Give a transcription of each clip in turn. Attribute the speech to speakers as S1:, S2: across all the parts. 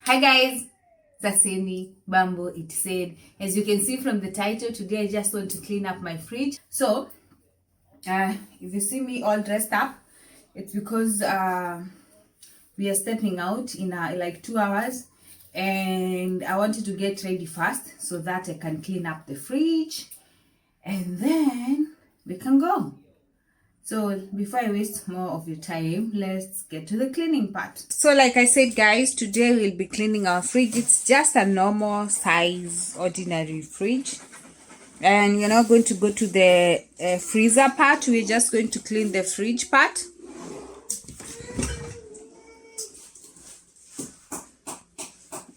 S1: Hi guys, Zaseni Bambo it said. As you can see from the title, today I just want to clean up my fridge. So if you see me all dressed up, it's because we are stepping out in like 2 hours, and I wanted to get ready fast so that I can clean up the fridge and then we can go. So before I waste more of your time, let's get to the cleaning part. So like I said guys, today we'll be cleaning our fridge. It's just a normal size ordinary fridge, and we're not going to go to the freezer part. We're just going to clean the fridge part.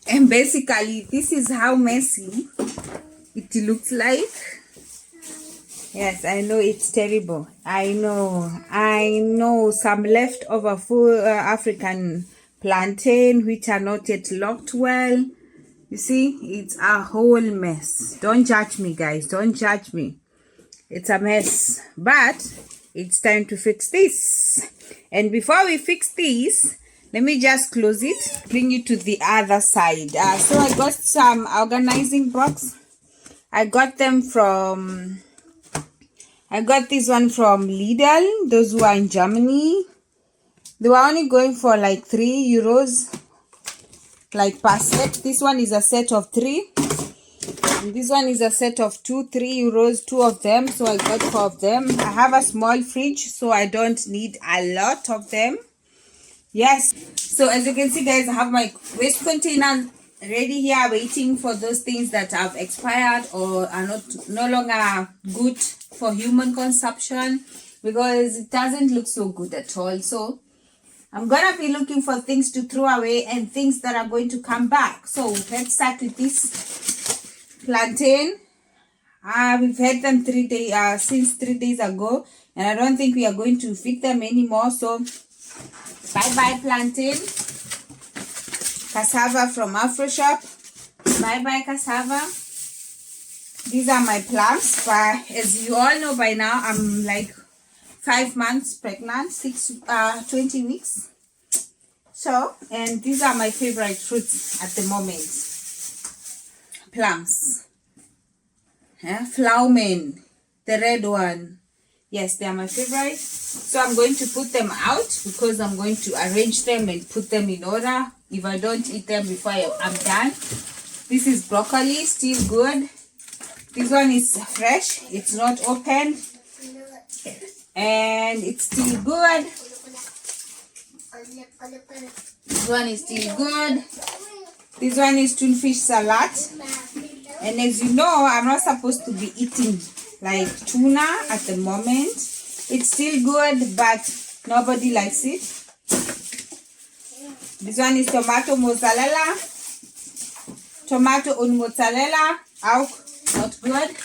S1: And basically this is how messy it looks like. Yes, I know it's terrible. I know some leftover full African plantain which are not yet locked well. You see, it's a whole mess. Don't judge me guys, don't judge me. It's a mess, but it's time to fix this. And before we fix this, let me just close it, bring you to the other side. So I got some organizing box. I got this one from Lidl, those who are in Germany. They were only going for like €3, like per set. This one is a set of 3. And this one is a set of 2, €3, 2 of them. So I got 4 of them. I have a small fridge, so I don't need a lot of them. Yes. So as you can see guys, I have my waste container ready here, waiting for those things that have expired or are no longer good for human consumption, because it doesn't look so good at all. So I'm gonna be looking for things to throw away and things that are going to come back. So let's start with this plantain. We've had them since 3 days ago, and I don't think we are going to feed them anymore. So bye bye plantain. Cassava from AfroShop. Bye bye cassava. These are my plants, but as you all know by now, I'm like 5 months pregnant, 20 weeks. So, and these are my favorite fruits at the moment. Plums. Pflaumen, the red one. Yes, they are my favorite. So I'm going to put them out because I'm going to arrange them and put them in order if I don't eat them before I'm done. This is broccoli, still good. This one is fresh, it's not open, and it's still good. This one is still good. This one is tuna salad. And as you know, I'm not supposed to be eating like tuna at the moment. It's still good, but nobody likes it. This one is tomato mozzarella. Tomato and mozzarella. Not good.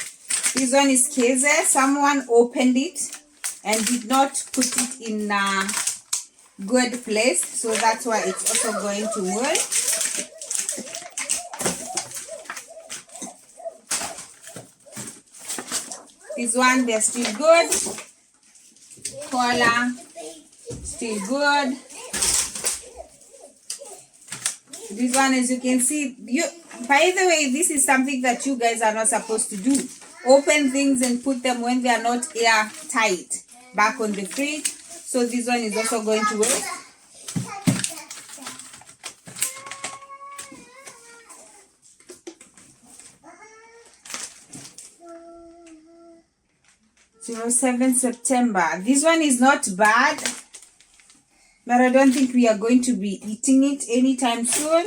S1: This one is käse. Someone opened it and did not put it in a good place, so that's why it's also going to work. This one, they're still good. Cola, still good. This one, as you can see, by the way, this is something that you guys are not supposed to do. Open things and put them when they are not airtight back on the fridge. So this one is also going to work. So 7 September. This one is not bad, but I don't think we are going to be eating it anytime soon.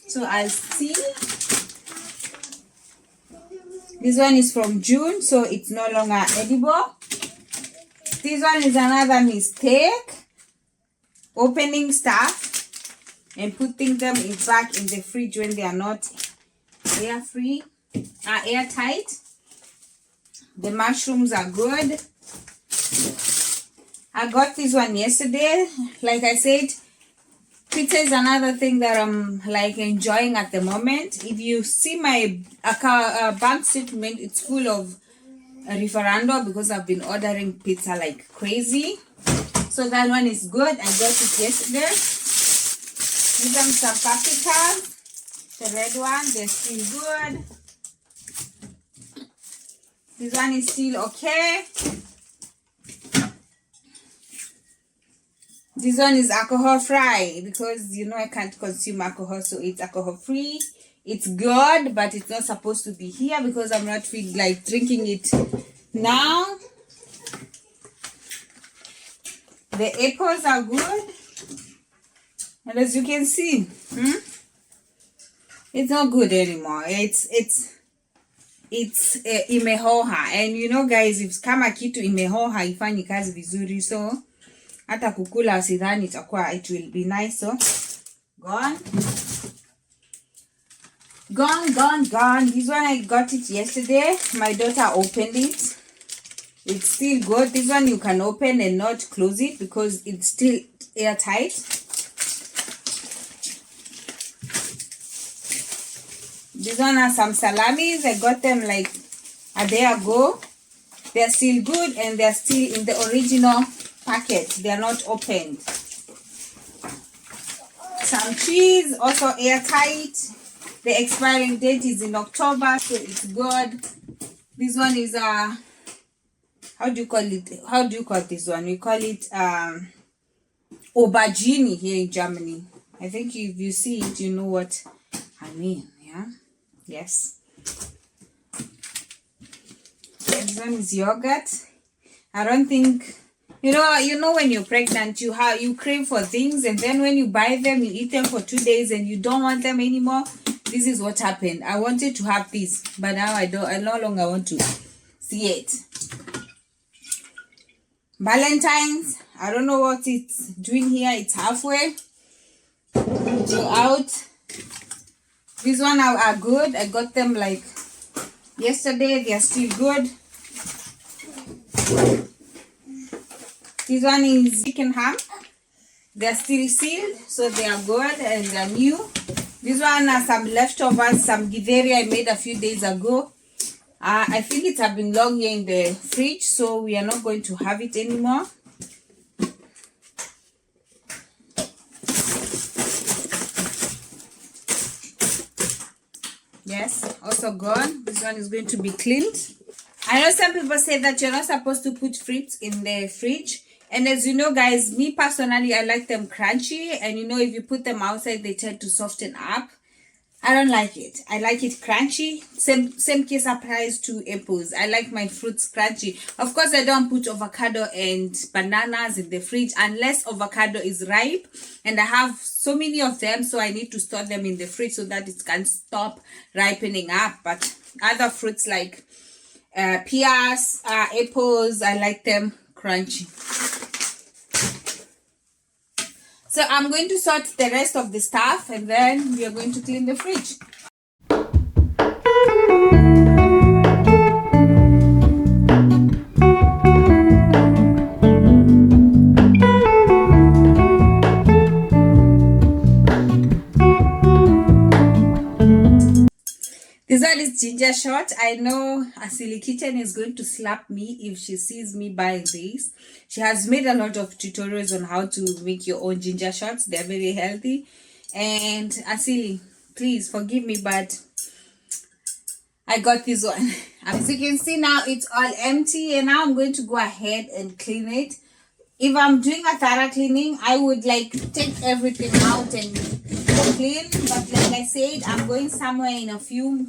S1: So I'll see. This one is from June, so it's no longer edible. This one is another mistake. Opening stuff and putting them back in the fridge when they are not airtight. The mushrooms are good. I got this one yesterday. Like I said, pizza is another thing that I'm like enjoying at the moment. If you see my bank statement, it's full of referendo because I've been ordering pizza like crazy. So that one is good. I got it yesterday. Give them some paprikas. The red one, they're still good. This one is still okay. This one is alcohol free because you know I can't consume alcohol, so it's alcohol free. It's good, but it's not supposed to be here because I'm not like drinking it now. The apples are good, and as you can see, it's not good anymore. It's imehoha, and you know guys, if kama kitu imehoha ifanyi kazi vizuri, so hata kukula sidhani itakuwa, it will be nice. So gone. This one I got it yesterday. My daughter opened it. It's still good. This one you can open and not close it because it's still airtight. These one are some salamis. I got them like a day ago. They're still good and they're still in the original packet. They're not opened. Some cheese, also airtight. The expiring date is in October, so it's good. This one is how do you call it? How do you call this one? We call it aubergine here in Germany. I think if you see it, you know what I mean. Yeah. Yes. This one is yogurt. I don't think you know when you're pregnant, you crave for things, and then when you buy them, you eat them for 2 days, and you don't want them anymore. This is what happened. I wanted to have this, but now I no longer want to see it. Valentine's. I don't know what it's doing here. It's halfway out. These one are good. I got them like yesterday. They are still good. This one is chicken ham. They are still sealed, so they are good and they are new. This one are some leftovers, some githeri I made a few days ago. I think it has been long here in the fridge, so we are not going to have it anymore. Yes, also gone. This one is going to be cleaned. I know some people say that you're not supposed to put fruits in the fridge. And as you know, guys, me personally, I like them crunchy. And you know, if you put them outside, they tend to soften up. I don't like it. I like it crunchy. Same case applies to apples. I like my fruits crunchy. Of course, I don't put avocado and bananas in the fridge unless avocado is ripe. And I have so many of them, so I need to store them in the fridge so that it can stop ripening up. But other fruits like pears, apples, I like them crunchy. So I'm going to sort the rest of the stuff and then we are going to clean the fridge. This one is ginger shot. I know Asili Kitchen is going to slap me if she sees me buying this. She has made a lot of tutorials on how to make your own ginger shots. They're very healthy. And Asili, please forgive me, but I got this one. As you can see now, it's all empty. And now I'm going to go ahead and clean it. If I'm doing a thorough cleaning, I would like take everything out and clean. But like I said, I'm going somewhere in a few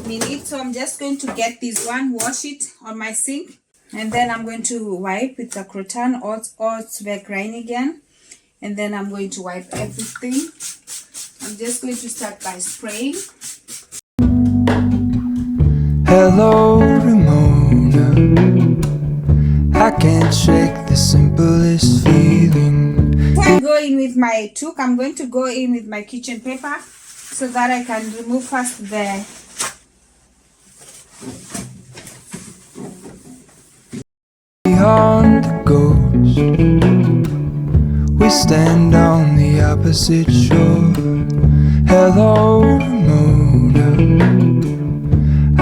S1: minutes. So I'm just going to get this one, wash it on my sink. And then I'm going to wipe with the Croton or Reinigen. And then I'm going to wipe everything. I'm just going to start by spraying.
S2: Hello, Ramona. I can't shake the simplest feeling.
S1: Before I go in with my toque, I'm going to go in with my kitchen paper so that I can remove first the
S2: Beyond the ghost, we stand on the opposite shore. Hello, Ramona.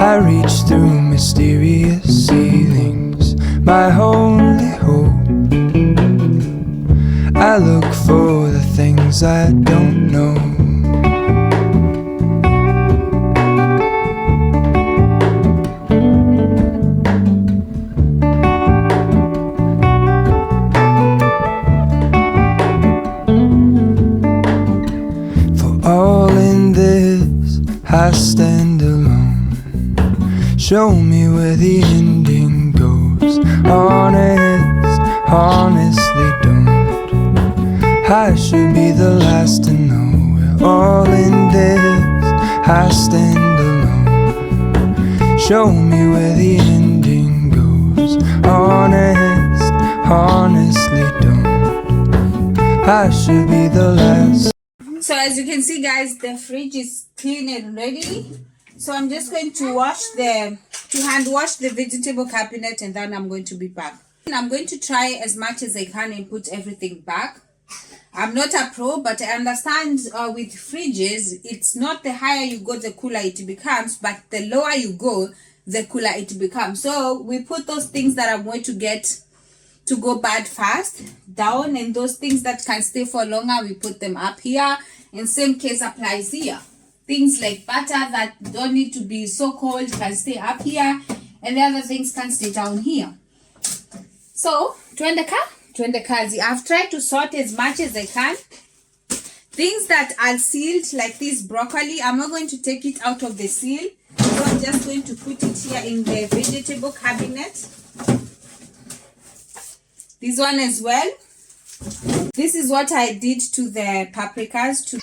S2: I reach through mysterious ceilings, my only hope. I look for the things I don't know. For all in this, I stand alone. Show me where the ending goes. Honest, honestly don't. I should be the last to know. We're all in this, I stand alone. Show me where the ending goes. Honest, honestly don't. I should be the last.
S1: So as you can see, guys, the fridge is clean and ready. So I'm just going to hand wash the vegetable cabinet, and then I'm going to be back. And I'm going to try as much as I can and put everything back. I'm not a pro, but I understand with fridges, it's not the higher you go, the cooler it becomes, but the lower you go, the cooler it becomes. So we put those things that are going to get to go bad fast down, and those things that can stay for longer, we put them up here. And same case applies here. Things like butter that don't need to be so cold can stay up here, and the other things can stay down here. So twende kazi. I've tried to sort as much as I can. Things that are sealed, like this broccoli, I'm not going to take it out of the seal, so I'm just going to put it here in the vegetable cabinet. This one as well. This is what I did to the paprikas.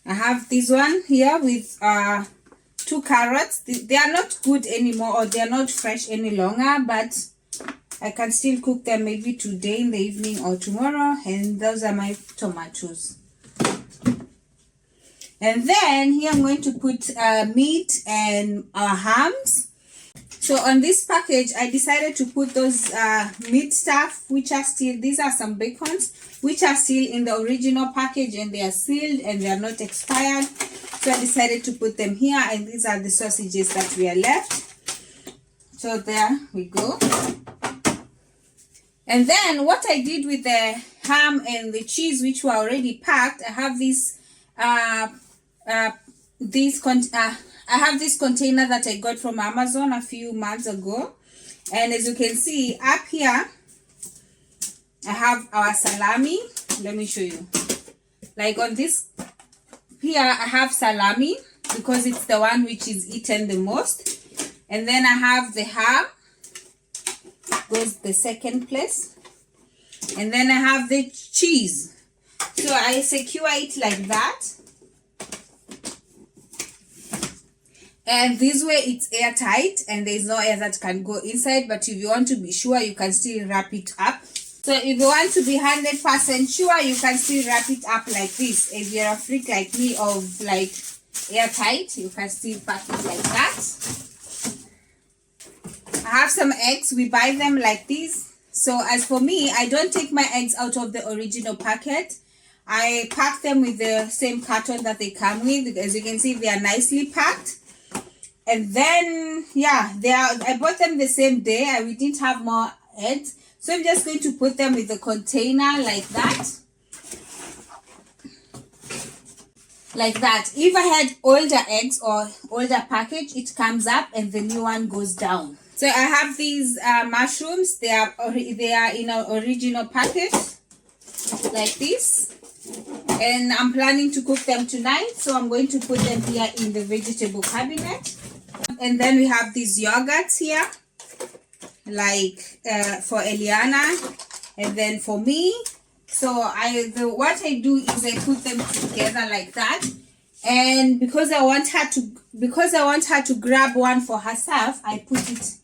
S1: I have this one here with 2 carrots. They are not good anymore, or they are not fresh any longer, but I can still cook them maybe today in the evening or tomorrow. And those are my tomatoes. And then here I'm going to put meat and hams. So on this package, I decided to put those meat stuff, which are still, these are some bacons, which are still in the original package, and they are sealed and they are not expired. So I decided to put them here, and these are the sausages that we are left. So there we go. And then what I did with the ham and the cheese, which were already packed, I have this I have this container that I got from Amazon a few months ago. And as you can see up here, I have our salami. Let me show you. Like on this here, I have salami because it's the one which is eaten the most. And then I have the ham, goes the second place. And then I have the cheese. So I secure it like that. And this way it's airtight and there's no air that can go inside. But if you want to be sure, you can still wrap it up. So if you want to be 100% sure, you can still wrap it up like this. If you're a freak like me of like airtight, you can still pack it like that. I have some eggs. We buy them like this. So as for me, I don't take my eggs out of the original packet. I pack them with the same carton that they come with. As you can see, they are nicely packed. And then, yeah, I bought them the same day. We didn't have more eggs. So I'm just going to put them with the container like that. Like that. If I had older eggs or older package, it comes up and the new one goes down. So I have these mushrooms. They are in our original package like this. And I'm planning to cook them tonight. So I'm going to put them here in the vegetable cabinet. And then we have these yogurts here, like for Eliana, and then for me. So what I do is I put them together like that. And because I want her to grab one for herself, I put it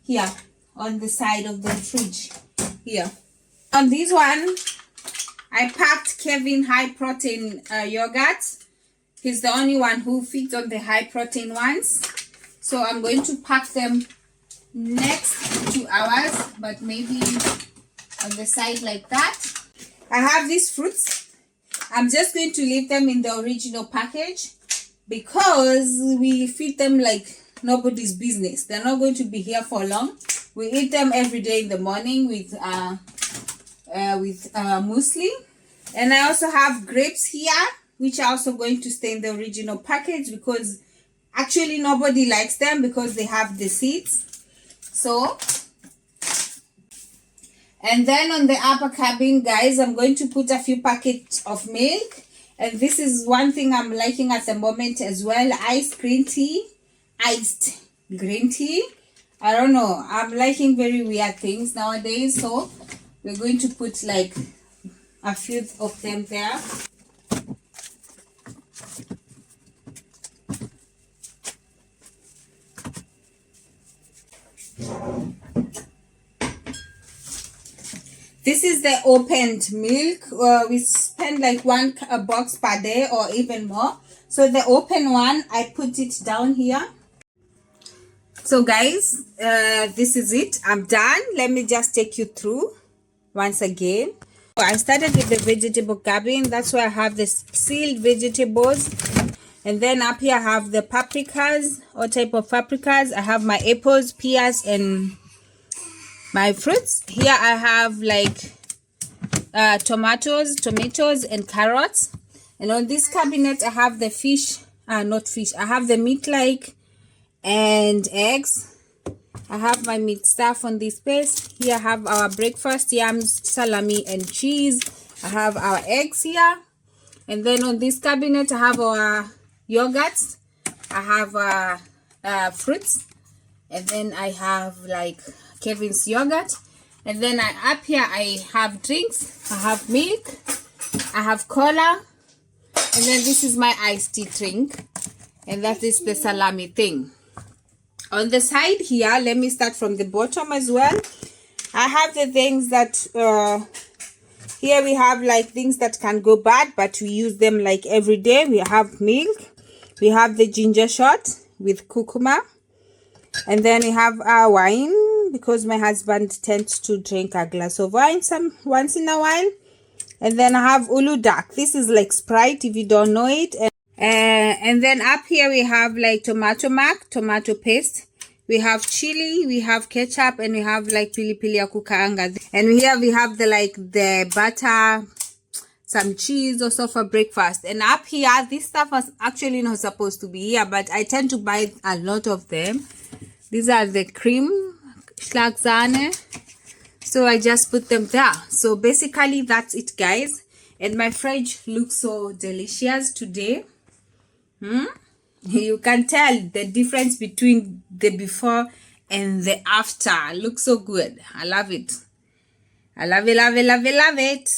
S1: here on the side of the fridge here. On this one, I packed Kevin high protein yogurt. He's the only one who fits on the high protein ones. So I'm going to pack them next to ours, but maybe on the side like that. I have these fruits. I'm just going to leave them in the original package because we feed them like nobody's business. They're not going to be here for long. We eat them every day in the morning with muesli. And I also have grapes here, which are also going to stay in the original package because actually nobody likes them because they have the seeds. So, and then on the upper cabin, guys, I'm going to put a few packets of milk. And this is one thing I'm liking at the moment as well. Iced green tea. I don't know. I'm liking very weird things nowadays. So we're going to put like a few of them there. This is the opened milk. We spend like one box per day or even more. So the open one, I put it down here. So guys, this is it. I'm done. Let me just take you through once again. So I started with the vegetable cabin. That's why I have the sealed vegetables. And then up here I have the paprikas, all type of paprikas. I have my apples, pears, and my fruits. Here I have like tomatoes, and carrots. And on this cabinet I have the fish, not fish, I have the meat like and eggs. I have my meat stuff on this space. Here I have our breakfast, yams, salami, and cheese. I have our eggs here. And then on this cabinet I have our yogurts. I have fruits. And then I have like Kevin's yogurt. And then up here I have drinks. I have milk. I have cola. And then this is my iced tea drink. And that is the salami thing. On the side here, let me start from the bottom as well. I have the things that, here we have like things that can go bad, but we use them like every day. We have milk. We have the ginger shot with curcuma. And then we have our wine, because my husband tends to drink a glass of wine once in a while. And then I have Ulu Dark. This is like Sprite if you don't know it. And then up here we have like tomato paste. We have chili, we have ketchup, and we have like pili ya kukaanga. And here we have the butter, some cheese also for breakfast. And up here, this stuff was actually not supposed to be here, but I tend to buy a lot of them. These are the cream Schlagsahne. So I just put them there. So basically that's it, guys. And my fridge looks so delicious today. You can tell the difference between the before and the after. Looks so good. I love it. I love it, love it, love it, love it.